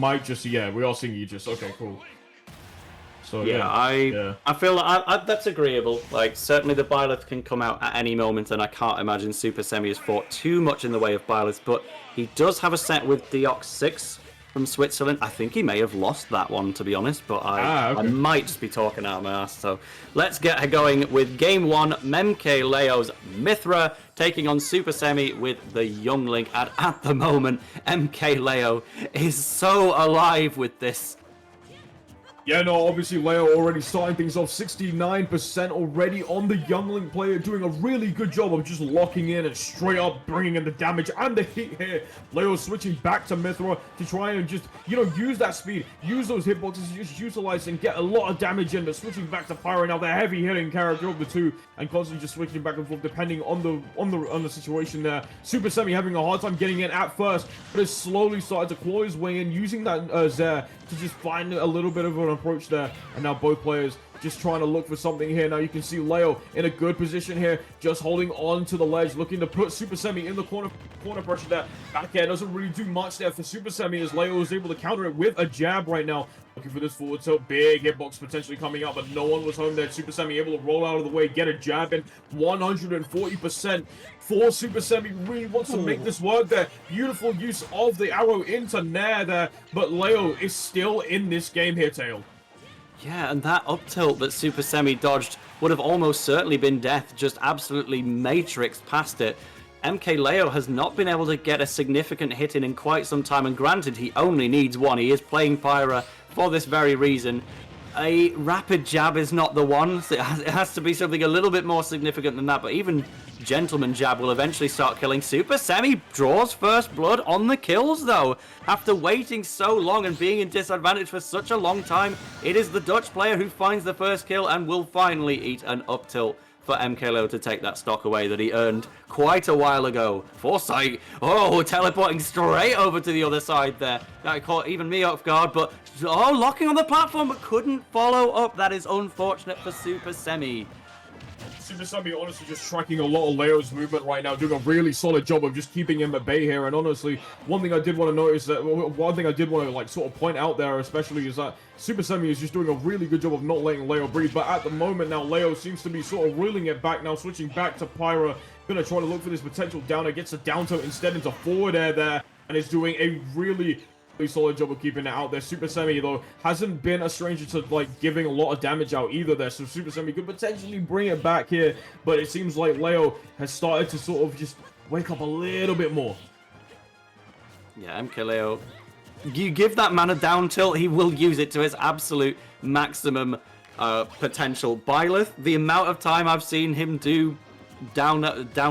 might just, yeah, we are seeing Aegis. Okay, cool. So yeah, I feel like that's agreeable. Like, certainly the Byleth can come out at any moment, and I can't imagine Supahsemmie has fought too much in the way of Byleth, but he does have a set with Deox 6 from Switzerland. I think he may have lost that one, to be honest, but I might just be talking out of my ass. So let's get going with Game 1, MKLeo's Mithra taking on Supahsemmie with the Youngling, and at the moment, MKLeo is so alive with this. Yeah, no, obviously Leo already starting things off 69% already on the Youngling player, doing a really good job of just locking in and straight up bringing in the damage and the hit here. Leo switching back to Mithra to try and just, you know, use that speed, use those hitboxes, just utilize and get a lot of damage in, but switching back to Pyro, now the heavy hitting character of the two, and constantly just switching back and forth depending on the situation there. Supahsemmie having a hard time getting in at first, but has slowly started to claw his way in, using that Zerg to just find a little bit of an approach there, and now both players just trying to look for something here. Now you can see Leo in a good position here, just holding on to the ledge, looking to put Supahsemmie in the corner pressure there. Back air doesn't really do much there for Supahsemmie, as Leo is able to counter it with a jab right now. Looking for this forward tilt, big hitbox potentially coming out, but no one was home there. Supahsemmie able to roll out of the way, get a jab in, 140% for Supahsemmie. Really wants to make this work there. Beautiful use of the arrow into Nair there, but Leo is still in this game here, Tail. Yeah, and that up tilt that Supahsemmie dodged would have almost certainly been death, just absolutely matrixed past it. MKLeo has not been able to get a significant hit in quite some time, and granted, he only needs one. He is playing Pyra for this very reason. A rapid jab is not the one. It has to be something a little bit more significant than that, but even Gentleman Jab will eventually start killing. Supahsemmie draws first blood on the kills, though. After waiting so long and being in disadvantage for such a long time, it is the Dutch player who finds the first kill and will finally eat an up tilt for MKLeo to take that stock away that he earned quite a while ago. Foresight, oh, teleporting straight over to the other side there. That caught even me off guard, but oh, locking on the platform, but couldn't follow up. That is unfortunate for Supahsemmie. Supahsemmie honestly just tracking a lot of Leo's movement right now, doing a really solid job of just keeping him at bay here. And honestly, one thing I did want to notice, that one thing I did want to like sort of point out there especially, is that Supahsemmie is just doing a really good job of not letting Leo breathe. But at the moment now, Leo seems to be sort of reeling it back now, switching back to Pyra. Gonna try to look for this potential downer, gets a down tilt instead into forward air there, and is doing a really solid job of keeping it out there. Supahsemmie, though, hasn't been a stranger to like giving a lot of damage out either there, so Supahsemmie could potentially bring it back here, but it seems like Leo has started to sort of just wake up a little bit more. Yeah, MKLeo, you give that man a down tilt, he will use it to its absolute maximum potential. Byleth, the amount of time I've seen him do down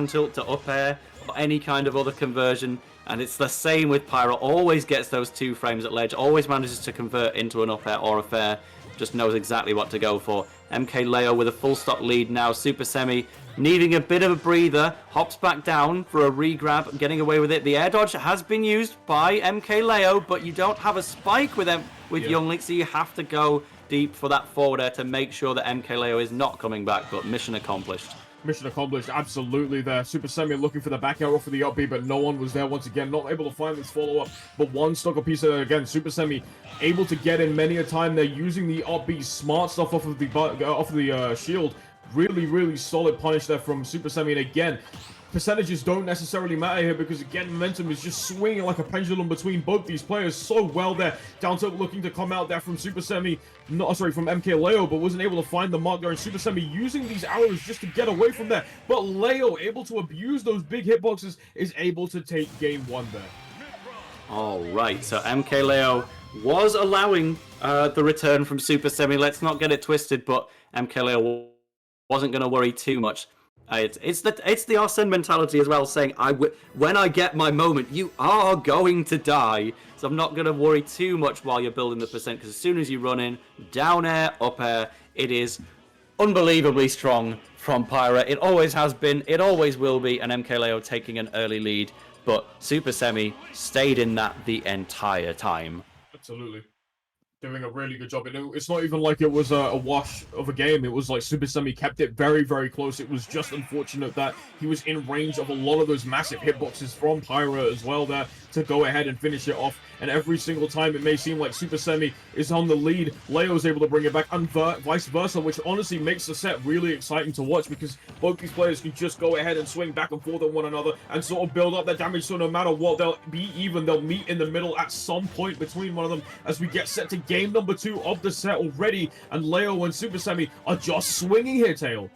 tilt to up air or any kind of other conversion, and it's the same with Pyra, always gets those 2 frames at ledge, always manages to convert into an up air or a fair, just knows exactly what to go for. MKLeo with a full stock lead now. Supahsemmie needing a bit of a breather, hops back down for a re-grab, getting away with it. The air dodge has been used by MKLeo, but you don't have a spike with Youngling, so you have to go deep for that forward air to make sure that MKLeo is not coming back, but mission accomplished. Mission accomplished, absolutely there. Supahsemmie looking for the back arrow for the up B, but no one was there once again. Not able to find this follow-up, but one stuck a piece of it again. Supahsemmie able to get in many a time. They're using the up B, smart stuff off of the shield. Really solid punish there from Supahsemmie, and again, percentages don't necessarily matter here because, again, momentum is just swinging like a pendulum between both these players so well there. Down tilt looking to come out there from Supahsemmie, from MKLeo, but wasn't able to find the mark there. And Supahsemmie using these arrows just to get away from there. But Leo, able to abuse those big hitboxes, is able to take game 1 there. All right, so MKLeo was allowing the return from Supahsemmie. Let's not get it twisted, but MKLeo wasn't going to worry too much. It's the Arsene mentality as well, saying when I get my moment, you are going to die. So I'm not going to worry too much while you're building the percent, because as soon as you run in, down air, up air, it is unbelievably strong from Pyra. It always has been, it always will be, and MKLeo taking an early lead, but Supahsemmie stayed in that the entire time. Absolutely. Doing a really good job. It's not even like it was a wash of a game. It was like Supahsemmie kept it very close. It was just unfortunate that he was in range of a lot of those massive hitboxes from Pyra as well there to go ahead and finish it off. And every single time it may seem like Supahsemmie is on the lead, Leo is able to bring it back, and vice versa, which honestly makes the set really exciting to watch, because both these players can just go ahead and swing back and forth on one another and sort of build up their damage, so no matter what, they'll be even. They'll meet in the middle at some point between one of them as we get set to game number 2 of the set already, and Leo and Supahsemmie are just swinging here, Tail.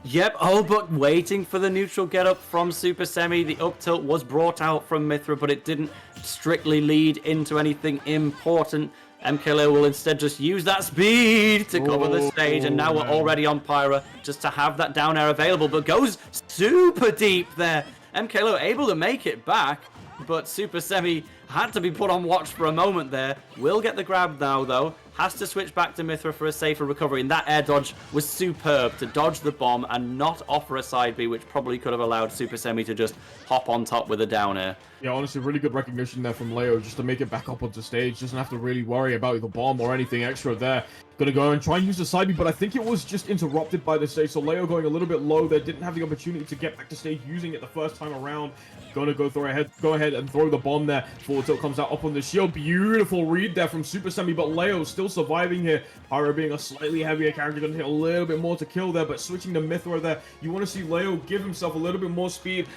Yep, all but waiting for the neutral get-up from Supahsemmie. The up tilt was brought out from Mythra, but it didn't strictly lead into anything important. MKLeo will instead just use that speed to cover the stage, and now we're already on Pyra just to have that down air available, but goes super deep there. MKLeo able to make it back, but Supahsemmie had to be put on watch for a moment there. Will get the grab now, though. Has to switch back to Mythra for a safer recovery, and that air dodge was superb to dodge the bomb and not offer a side B, which probably could have allowed Supahsemmie to just hop on top with a down air. Yeah, honestly, really good recognition there from Leo just to make it back up onto stage. Doesn't have to really worry about the bomb or anything extra there. Gonna go and try and use the side B, but I think it was just interrupted by the stage. So Leo going a little bit low there, didn't have the opportunity to get back to stage using it the first time around. Gonna go ahead and throw the bomb there. Forward tilt comes out up on the shield. Beautiful read there from Supahsemmie, but Leo still surviving here. Pyra being a slightly heavier character, gonna take a little bit more to kill there, but switching to Mythra there, you want to see Leo give himself a little bit more speed,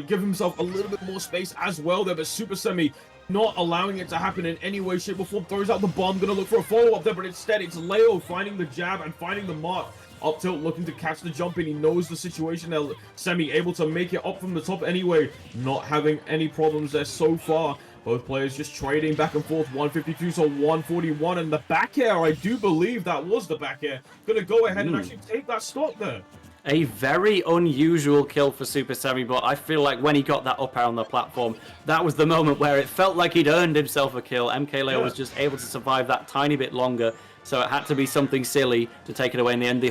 give himself a little bit more space as well there, but Supahsemmie not allowing it to happen in any way, shape, or form. Throws out the bomb, gonna look for a follow-up there, but instead it's Leo finding the jab and finding the mark. Up tilt, looking to catch the jump in. He knows the situation there. Semi able to make it up from the top anyway. Not having any problems there so far. Both players just trading back and forth. 152 to 141. And the back air, I do believe that was the back air. Gonna go ahead and actually take that stock there. A very unusual kill for Supahsemmie, but I feel like when he got that up air on the platform, that was the moment where it felt like he'd earned himself a kill. MKLeo was just able to survive that tiny bit longer, so it had to be something silly to take it away in the end.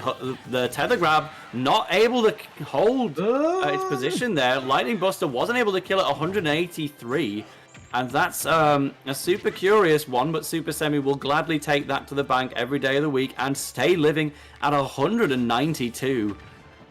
The tether grab, not able to hold its position there. Lightning Buster wasn't able to kill it 183. And that's a super curious one, but Supahsemmie will gladly take that to the bank every day of the week and stay living at 192.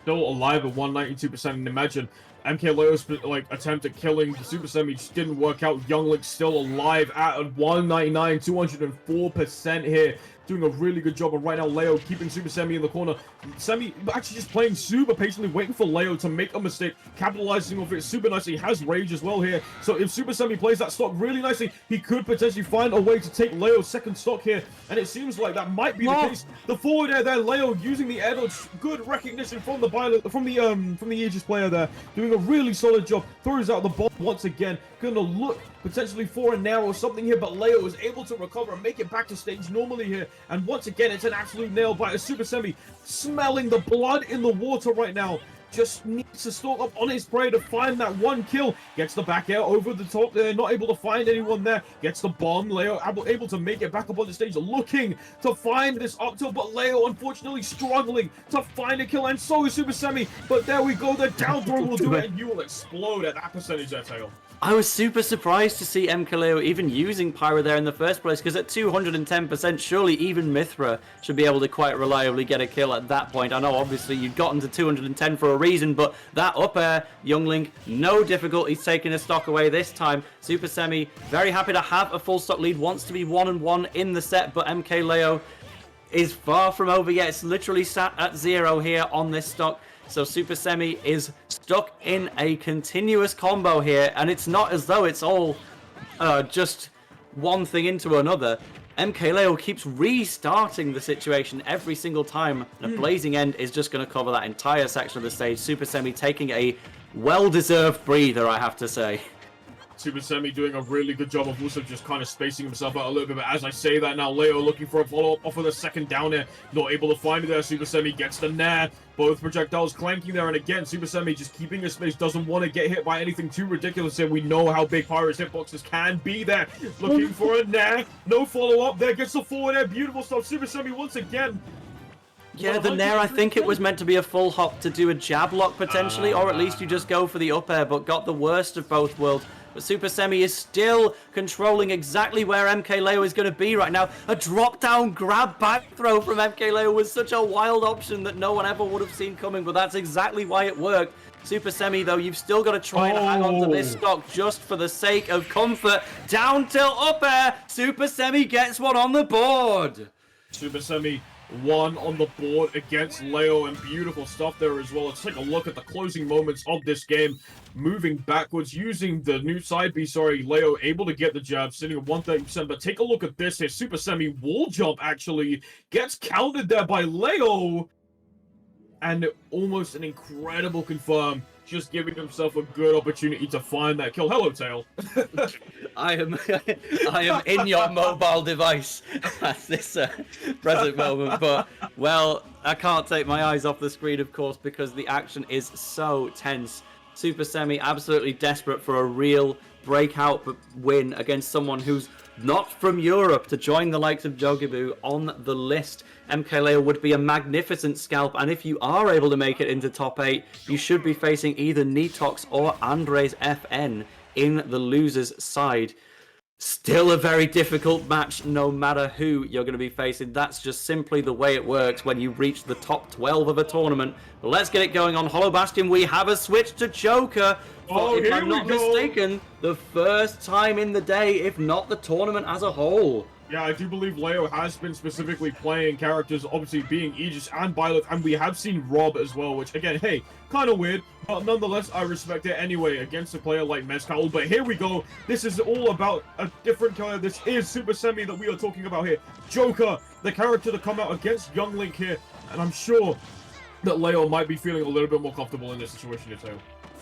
Still alive at 192%, and imagine MKLeo's like attempt at killing Supahsemmie just didn't work out. Younglink still alive at 199, 204% here. Doing a really good job, and right now Leo keeping Supahsemmie in the corner. Semi actually just playing super patiently, waiting for Leo to make a mistake, capitalizing off it super nicely. He has rage as well here, so if Supahsemmie plays that stock really nicely, he could potentially find a way to take Leo's second stock here, and it seems like that might be the case. The forward air there, Leo using the air dodge, good recognition from the Aegis player there, doing a really solid job. Throws out the bomb once again, gonna look potentially for a nair or something here, but Leo is able to recover and make it back to stage normally here. And once again, it's an absolute nail biter. Supahsemmie smelling the blood in the water right now. Just needs to stalk up on his prey to find that one kill. Gets the back air over the top there. Not able to find anyone there. Gets the bomb. Leo able to make it back up on the stage. Looking to find this up tilt, but Leo unfortunately struggling to find a kill. And so is Supahsemmie. But there we go. The down throw will do it. And you will explode at that percentage there, Tail. I was super surprised to see MKLeo even using Pyra there in the first place, because at 210%, surely even Mythra should be able to quite reliably get a kill at that point. I know obviously you'd gotten to 210 for a reason, but that up air, Younglink, no difficulties taking a stock away this time. Supahsemmie very happy to have a full stock lead, wants to be 1-1 in the set, but MKLeo is far from over yet. It's literally sat at 0 here on this stock. So Supahsemmie is stuck in a continuous combo here, and it's not as though it's all just one thing into another. MKLeo keeps restarting the situation every single time, and a Blazing End is just going to cover that entire section of the stage. Supahsemmie taking a well-deserved breather, I have to say. Supahsemmie doing a really good job of also just kind of spacing himself out a little bit, but as I say that now, Leo looking for a follow-up off of the second down air, not able to find it there. Supahsemmie gets the nair, both projectiles clanking there, and again, Supahsemmie just keeping his space, doesn't want to get hit by anything too ridiculous here. We know how big Pyra's hitboxes can be there. Looking for a nair, no follow-up there, gets the forward air, beautiful stuff. Supahsemmie once again. Yeah, the nair, I think it was meant to be a full hop to do a jab lock potentially, or at least you just go for the up air, but got the worst of both worlds. but Supahsemmie is still controlling exactly where MKLeo is going to be right now. A drop-down grab back throw from MKLeo was such a wild option that no one ever would have seen coming, but that's exactly why it worked. Supahsemmie, though, you've still got to try and hang on to this stock just for the sake of comfort. Down tilt up air. Supahsemmie gets one on the board. Supahsemmie one on the board against Leo, and beautiful stuff there as well. Let's take a look at the closing moments of this game. Moving backwards, using the new side B, Leo able to get the jab, sitting at 130%, but take a look at this here. Supahsemmie wall jump actually gets countered there by Leo, and almost an incredible confirm, just giving himself a good opportunity to find that kill. Hello, Tail. I am in your mobile device at this present moment, but, well, I can't take my eyes off the screen, of course, because the action is so tense. Supahsemmie absolutely desperate for a real breakout win against someone who's not from Europe to join the likes of Jogaboo on the list. MKLeo would be a magnificent scalp, and if you are able to make it into top 8, you should be facing either Nitox or Andres FN in the loser's side. Still a very difficult match no matter who you're going to be facing. That's just simply the way it works when you reach the top 12 of a tournament. But let's get it going on Hollow Bastion. We have a switch to Joker. If I'm not mistaken, the first time in the day, if not the tournament as a whole. Yeah, I do believe Leo has been specifically playing characters, obviously being Aegis and Byleth, and we have seen Rob as well, which, again, hey, kind of weird, but nonetheless, I respect it anyway against a player like Mezcal. But here we go. This is all about a different player. This is Supahsemmie that we are talking about here. Joker, the character to come out against Young Link here, and I'm sure that Leo might be feeling a little bit more comfortable in this situation here too.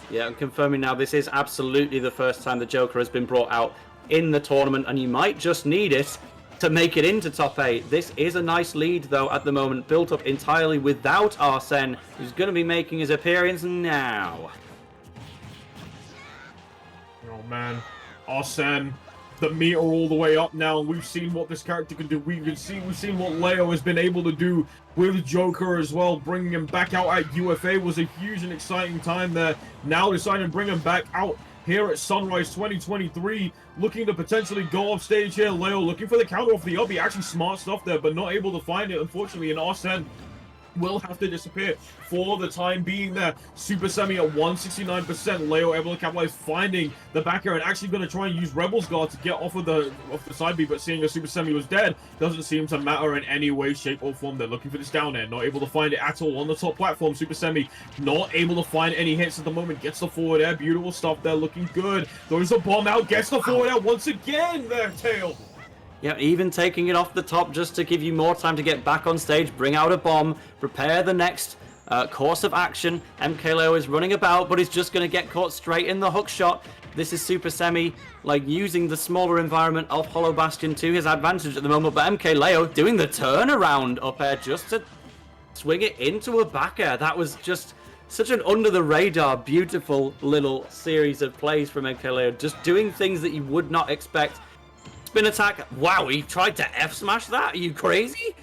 Yeah, I'm confirming now, this is absolutely the first time the Joker has been brought out in the tournament, and you might just need it to make it into top 8. This is a nice lead, though, at the moment, built up entirely without Arsene, who's going to be making his appearance now. Oh, man. Arsene, the meter all the way up now, and we've seen what this character can do. We've seen what Leo has been able to do with Joker as well. Bringing him back out at UFA was a huge and exciting time there. Now deciding to bring him back out here at Sunrise 2023, looking to potentially go off stage here. Leo looking for the counter off the up. He actually smart stuff there, but not able to find it, unfortunately, and Arsene will have to disappear for the time being there. Supahsemmie at 169%. Leo able to capitalize, finding the back air, and actually going to try and use Rebel's Guard to get off the side B, but seeing as Supahsemmie was dead, doesn't seem to matter in any way, shape, or form. They're looking for this down air, not able to find it at all on the top platform. Supahsemmie not able to find any hits at the moment. Gets the forward air, beautiful stuff there, looking good. Throws a bomb out, gets the forward air once again there, Tail. Yeah, even taking it off the top just to give you more time to get back on stage, bring out a bomb, prepare the next course of action. MKLeo is running about, but he's just going to get caught straight in the hook shot. This is Supahsemmie, like, using the smaller environment of Hollow Bastion to his advantage at the moment, but MKLeo doing the turnaround up air just to swing it into a back air. That was just such an under-the-radar, beautiful little series of plays from MKLeo, just doing things that you would not expect. Spin attack. Wow, he tried to F-smash that? Are you crazy?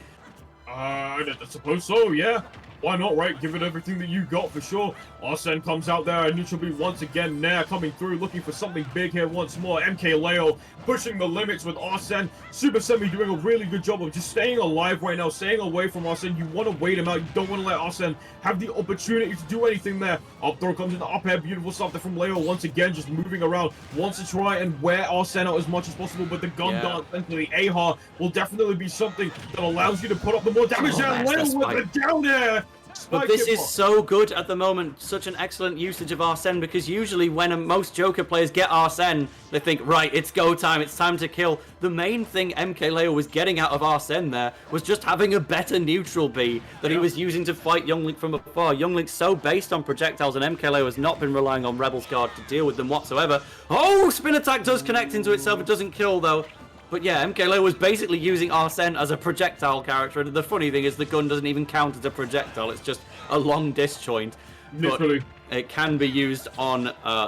I suppose so, yeah. Why not, right? Give it everything that you got for sure. Arsene comes out there, and neutral B once again Nair coming through, looking for something big here once more. MKLeo pushing the limits with Arsene. Supahsemmie doing a really good job of just staying alive right now, staying away from Arsene. You want to wait him out. You don't want to let Arsene have the opportunity to do anything there. Up throw comes in the up air. Beautiful stuff there from Leo once again, just moving around. Wants to try and wear Arsene out as much as possible, but the gun dance into the AHA will definitely be something that allows you to put up the more damage. And Leo with the down there. But this is so good at the moment, such an excellent usage of Arsene, because usually when most Joker players get Arsene, they think, right, it's go time, it's time to kill. The main thing MKLeo was getting out of Arsene there was just having a better neutral B that he was using to fight Young Link from afar. Young Link's so based on projectiles, and MKLeo has not been relying on Rebel's Guard to deal with them whatsoever. Oh, spin attack does connect into itself, it doesn't kill though. But yeah, MKLeo was basically using Arsene as a projectile character, and the funny thing is the gun doesn't even count as a projectile, it's just a long disjoint. Literally. But it can be used on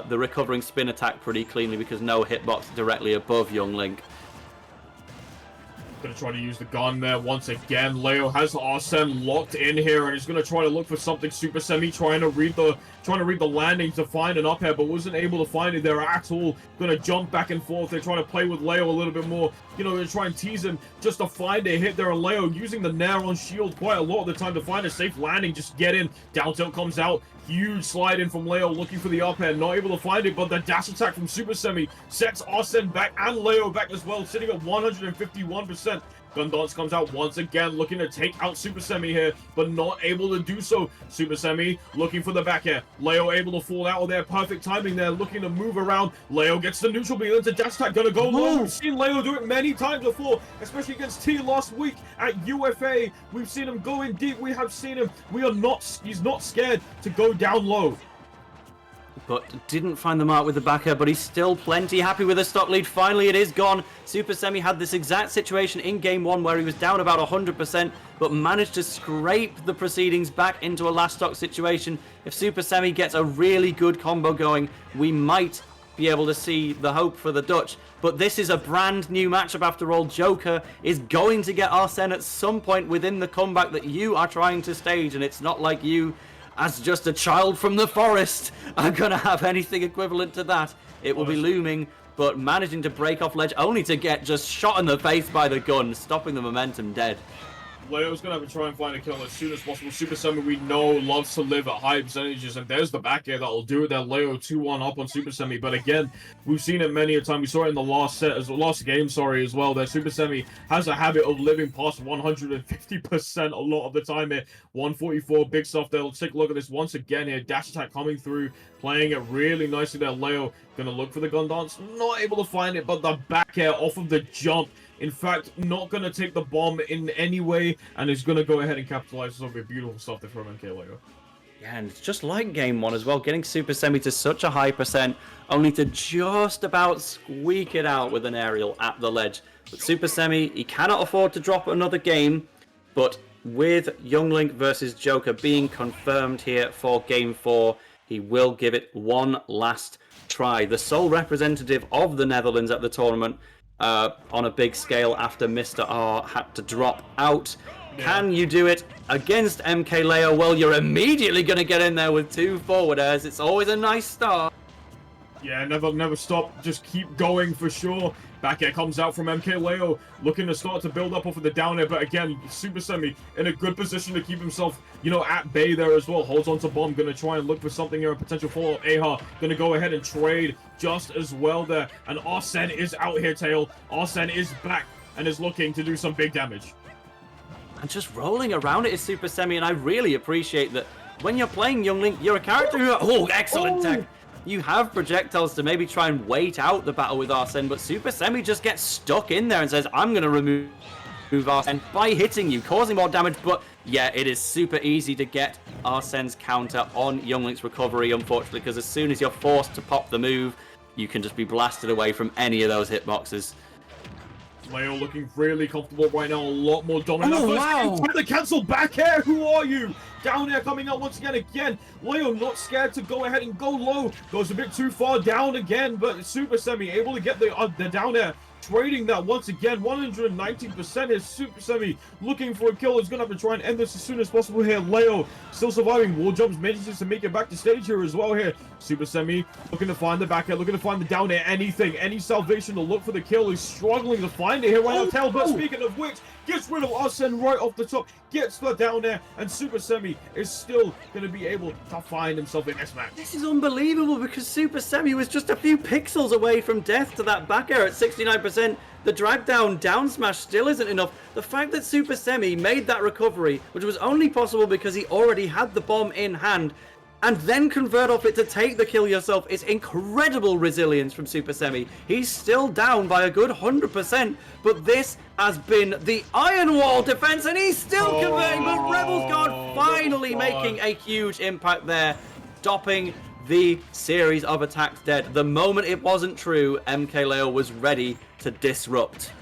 the recovering spin attack pretty cleanly because no hitbox directly above Young Link. Gonna try to use the gun there once again. Leo has Arsene locked in here, and he's gonna try to look for something. Supahsemmie trying to read the landing to find an up air, but wasn't able to find it there at all. Gonna jump back and forth. They're trying to play with Leo a little bit more. You know, they're trying to tease him just to find a hit there. And Leo using the Nair on shield quite a lot of the time to find a safe landing. Just get in. Down tilt comes out. Huge slide in from Leo looking for the up air. Not able to find it, but the dash attack from Supahsemmie sets Arsene back and Leo back as well, sitting at 151%. Gundance comes out once again, looking to take out Supahsemmie here, but not able to do so. Supahsemmie looking for the back air. Leo able to fall out of there. Perfect timing there, looking to move around. Leo gets the neutral beam into dash attack, gonna go low. We've seen Leo do it many times before, especially against T last week at UFA. We've seen him go in deep. We have seen him. He's not scared to go down low. But didn't find the mark with the back air, but he's still plenty happy with the stock lead. Finally, it is gone. Supahsemmie had this exact situation in Game 1 where he was down about 100%, but managed to scrape the proceedings back into a last stock situation. If Supahsemmie gets a really good combo going, we might be able to see the hope for the Dutch. But this is a brand new matchup after all. Joker is going to get Arsene at some point within the comeback that you are trying to stage, and it's not like you, as just a child from the forest, are gonna have anything equivalent to that. It will be looming, but managing to break off ledge only to get just shot in the face by the gun, stopping the momentum dead. Leo's gonna have to try and find a kill as soon as possible. Supahsemmie, we know, loves to live at high percentages, and there's the back air that'll do it there. Leo 2-1 up on Supahsemmie, but again, we've seen it many a time. We saw it in the last game, as well. That Supahsemmie has a habit of living past 150% a lot of the time here. 144, big stuff there. Let's take a look at this once again here. Dash attack coming through, playing it really nicely there. Leo gonna look for the gun dance, not able to find it, but the back air off of the jump. In fact, not going to take the bomb in any way, and is going to go ahead and capitalize on the beautiful stuff there from MKLeo. Yeah, and it's just like Game 1 as well, getting Supahsemmie to such a high percent, only to just about squeak it out with an aerial at the ledge. But Supahsemmie, he cannot afford to drop another game, but with Younglink versus Joker being confirmed here for Game 4, he will give it one last try. The sole representative of the Netherlands at the tournament, on a big scale after Mr. R had to drop out. Yeah. Can you do it against MKLeo? Well, you're immediately going to get in there with 2 forward airs. It's always a nice start. Yeah, never stop. Just keep going for sure. Back air comes out from MKLeo, looking to start to build up off of the down air, but again, Supahsemmie in a good position to keep himself, you know, at bay there as well. Holds on to bomb, gonna try and look for something here, a potential follow. Aha, gonna go ahead and trade just as well there. And Arsene is out here, Tail. Arsene is back and is looking to do some big damage. And just rolling around it is Supahsemmie, and I really appreciate that when you're playing Younglink, you're a character who... Oh, excellent tech! You have projectiles to maybe try and wait out the battle with Arsene, but Supahsemmie just gets stuck in there and says, I'm going to remove Arsene by hitting you, causing more damage. But yeah, it is super easy to get Arsene's counter on Younglink's recovery, unfortunately, because as soon as you're forced to pop the move, you can just be blasted away from any of those hitboxes. Leo looking really comfortable right now, a lot more dominant. Oh, wow! Trying to cancel back air, who are you? Down air coming out once again. Leo not scared to go ahead and go low. Goes a bit too far down again, but Supahsemmie able to get the down air. Trading that once again, 119% is Supahsemmie looking for a kill. Is going to have to try and end this as soon as possible here. Leo still surviving. Wall jumps, manages to make it back to stage here as well here. Supahsemmie looking to find the back air, looking to find the down air, anything, any salvation to look for the kill. He's struggling to find it here right now. Tail, but speaking of which, gets rid of Arsene right off the top, gets the down air, and Supahsemmie is still going to be able to find himself in this match. This is unbelievable because Supahsemmie was just a few pixels away from death to that back air at 69%. The drag down smash still isn't enough. The fact that Supahsemmie made that recovery, which was only possible because he already had the bomb in hand, and then convert off it to take the kill yourself, is incredible resilience from Supahsemmie. He's still down by a good 100%, but this has been the Iron Wall defense, and he's still converting, but Rebel's Guard finally making a huge impact there, stopping the series of attacks dead. The moment it wasn't true, MKLeo was ready to disrupt.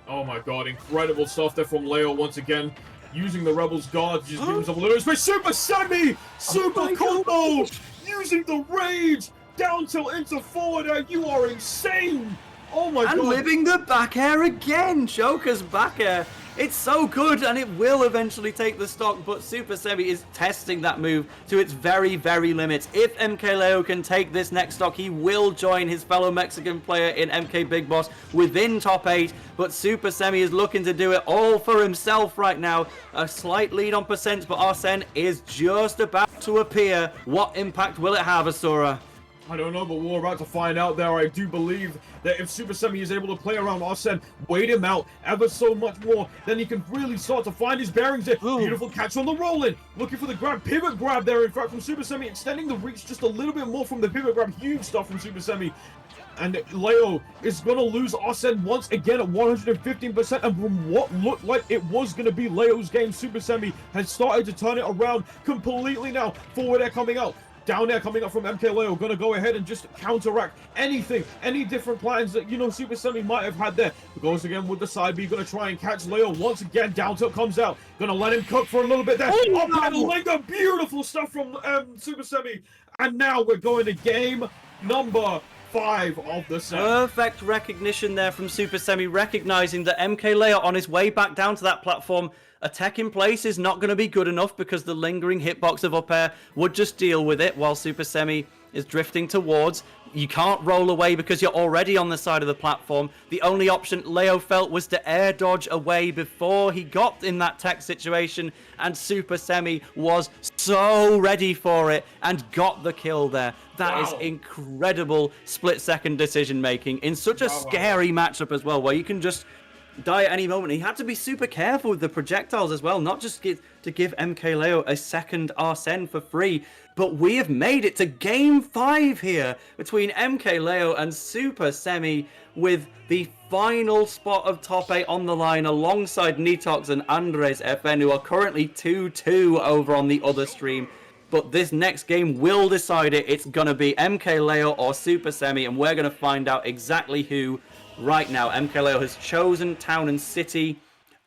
Oh my god, incredible stuff there from Leo once again. Using the Rebels Guard to just give himself a little space. Supahsemmie! Super combo! Using the rage! Down tilt into forward air. You are insane! Oh my god. And living the back air again. Joker's back air. It's so good, and it will eventually take the stock, but Supahsemmie is testing that move to its very, very limits. If MKLeo can take this next stock, he will join his fellow Mexican player in MK Big Boss within top 8, but Supahsemmie is looking to do it all for himself right now. A slight lead on percents, but Arsene is just about to appear. What impact will it have, Asura? I don't know, but we're about to find out there. I do believe that if Supahsemmie is able to play around Arsene, wait him out ever so much more, then he can really start to find his bearings there. Ooh. Beautiful catch on the roll-in. Looking for the grab, pivot grab there, in fact, from Supahsemmie, extending the reach just a little bit more from the pivot grab. Huge stuff from Supahsemmie. And Leo is going to lose Arsene once again at 115%. And from what looked like it was going to be Leo's game, Supahsemmie has started to turn it around completely now. Forward air coming out. Down air coming up from MKLeo, gonna go ahead and just counteract anything, any different plans that, you know, Supahsemmie might have had there. Goes again with the side B, gonna try and catch Leo once again. Down tilt comes out, gonna let him cook for a little bit there. Up and Lingo, beautiful stuff from Supahsemmie. And now we're going to game number 5 of the set. Perfect recognition there from Supahsemmie, recognizing that MKLeo on his way back down to that platform, a tech in place is not going to be good enough because the lingering hitbox of up air would just deal with it while Supahsemmie is drifting towards. You can't roll away because you're already on the side of the platform. The only option Leo felt was to air dodge away before he got in that tech situation, and Supahsemmie was so ready for it and got the kill there. That is incredible split-second decision-making in such a scary matchup as well, where you can just die at any moment. He had to be super careful with the projectiles as well, not just to give MKLeo a second Arsene for free. But we have made it to game 5 here between MKLeo and Supahsemmie, with the final spot of top 8 on the line alongside Nitox and Andres FN, who are currently 2-2 over on the other stream. But this next game will decide it. It's going to be MKLeo or Supahsemmie, and we're going to find out exactly who. Right now, MKLeo has chosen Town and City,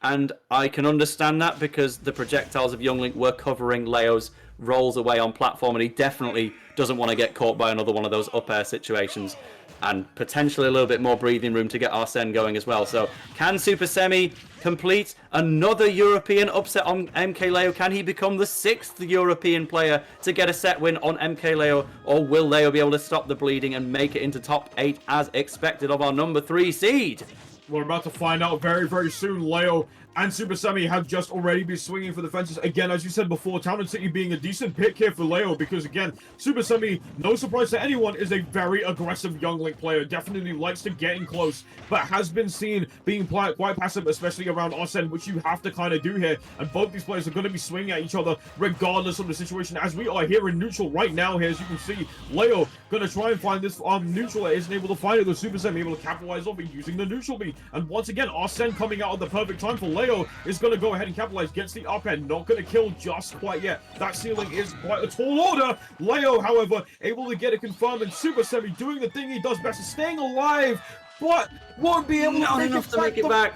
and I can understand that because the projectiles of Younglink were covering Leo's rolls away on platform, and he definitely doesn't want to get caught by another one of those up air situations, and potentially a little bit more breathing room to get Arsene going as well. So can Supahsemmie complete another European upset on MKLeo? Can he become the 6th European player to get a set win on MKLeo, or will Leo be able to stop the bleeding and make it into top 8 as expected of our number 3 seed? We're about to find out very, very soon. Leo and Supahsemmie have just already been swinging for the fences. Again, as you said before, Town and City being a decent pick here for Leo because, again, Supahsemmie, no surprise to anyone, is a very aggressive Younglink player. Definitely likes to get in close, but has been seen being quite passive, especially around Arsene, which you have to kind of do here. And both these players are going to be swinging at each other regardless of the situation, as we are here in neutral right now here. As you can see, Leo going to try and find this neutral. Isn't able to find it. The Supahsemmie able to capitalize off it using the neutral beat. And once again, Arsene coming out at the perfect time for Leo is going to go ahead and capitalize, gets the up end, not going to kill just quite yet. That ceiling is quite a tall order. Leo, however, able to get it confirmed, and Supahsemmie doing the thing he does best, staying alive, but won't be able to make it back.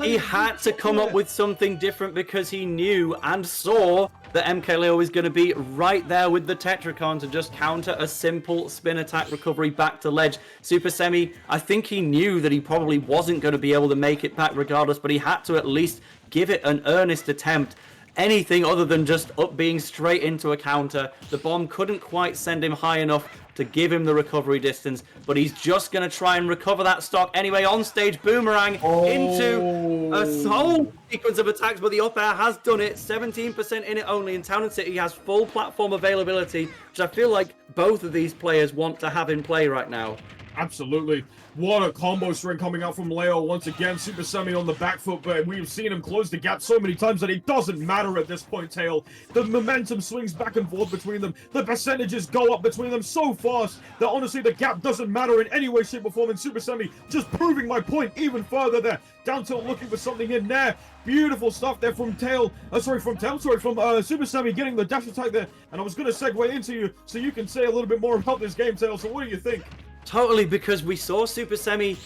He had to come up with something different because he knew and saw that MKLeo is going to be right there with the Tetracon to just counter a simple spin attack recovery back to ledge. Supahsemmie, I think he knew that he probably wasn't going to be able to make it back regardless, but he had to at least give it an earnest attempt. Anything other than just up being straight into a counter. The bomb couldn't quite send him high enough to give him the recovery distance, but he's just going to try and recover that stock anyway. On stage, boomerang into a whole sequence of attacks, but the up air has done it. 17% in it only, and Town and City has full platform availability, which I feel like both of these players want to have in play right now. Absolutely. What a combo string coming out from Leo once again. Supahsemmie on the back foot, but we've seen him close the gap so many times that it doesn't matter at this point, Tail. The momentum swings back and forth between them. The percentages go up between them so fast that honestly the gap doesn't matter in any way, shape, or form. And Supahsemmie just proving my point even further there. Down tilt looking for something in there. Beautiful stuff there from Supahsemmie getting the dash attack there. And I was going to segue into you so you can say a little bit more about this game, Tail. So what do you think? Totally, because we saw Supahsemmie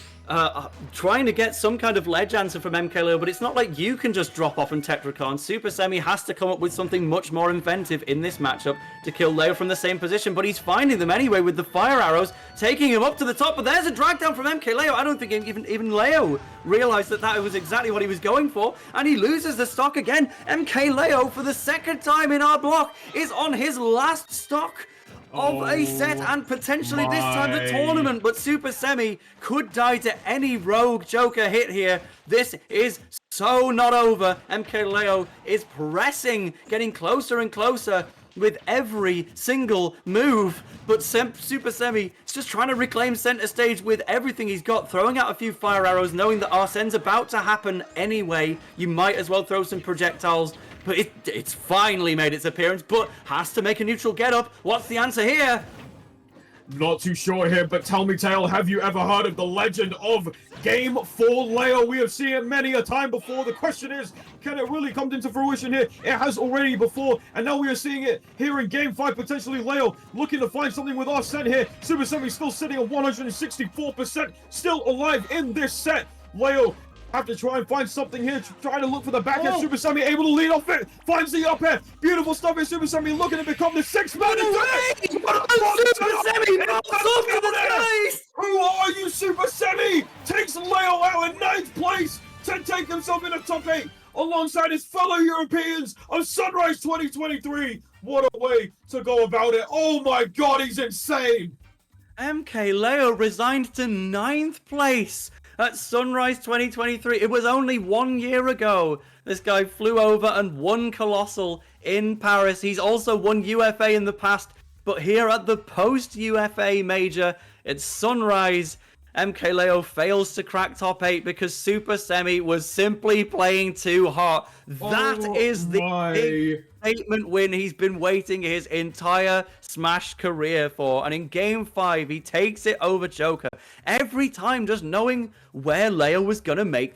trying to get some kind of ledge answer from MKLeo, but it's not like you can just drop off and Tetracon. Supahsemmie has to come up with something much more inventive in this matchup to kill Leo from the same position, but he's finding them anyway with the fire arrows, taking him up to the top, but there's a drag down from MKLeo. I don't think even Leo realized that that was exactly what he was going for, and he loses the stock again. MKLeo, for the second time in our block, is on his last stock of a set and potentially this time the tournament, but Supahsemmie could die to any rogue Joker hit here. This is so not over. MKLeo is pressing, getting closer and closer with every single move, but Supahsemmie is just trying to reclaim center stage with everything he's got, throwing out a few fire arrows, knowing that Arsene's about to happen anyway. You might as well throw some projectiles, but it's finally made its appearance, but has to make a neutral get up. What's the answer here? Not too sure here, but tell me, Tail, have you ever heard of the legend of Game 4 Leo? We have seen it many a time before. The question is, can it really come into fruition here? It has already before, and now we are seeing it here in Game 5, potentially Leo looking to find something with Arsene here. Supahsemmie still sitting at 164%, still alive in this set. Leo have to try and find something here, trying to look for the back end. Supahsemmie able to lead off it, finds the up air. Beautiful stuff here. Supahsemmie looking to become the sixth man. Supahsemmie Who are you, Supahsemmie? Takes Leo out in 9th place to take himself in the top 8 alongside his fellow Europeans of Sunrise 2023. What a way to go about it. Oh my god, he's insane. MKLeo resigned to 9th place at Sunrise 2023. It was only 1 year ago. This guy flew over and won Colossal in Paris. He's also won UFA in the past, but here at the post-UFA major, it's Sunrise. MKLeo fails to crack top 8 because Supahsemmie was simply playing too hot. That is the big statement win he's been waiting his entire Smash career for. And in Game 5, he takes it over Joker. Every time just knowing where Leo was going to make